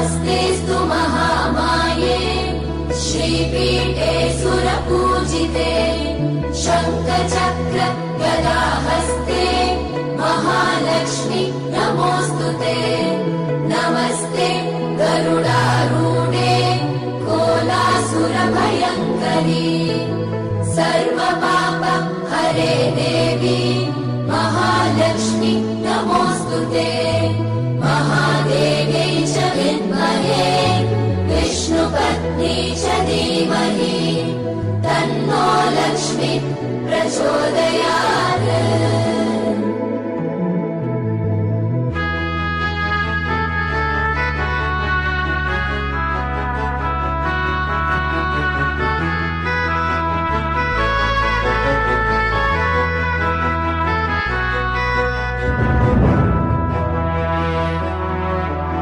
नमस्तेऽस्तु महामाये श्रीपीठे सुरपूजिते शङ्खचक्र गदाहस्ते महालक्ष्मी नमोऽस्तुते। नमस्ते गरुडारूढे कोलासुरभयङ्करी सर्वपाप हरे देवी महालक्ष्मी नमोऽस्तुते। महादेव्यै च विद्महे विष्णुपत्नी च धीमहि तन्नो लक्ष्मी प्रचोदयात्।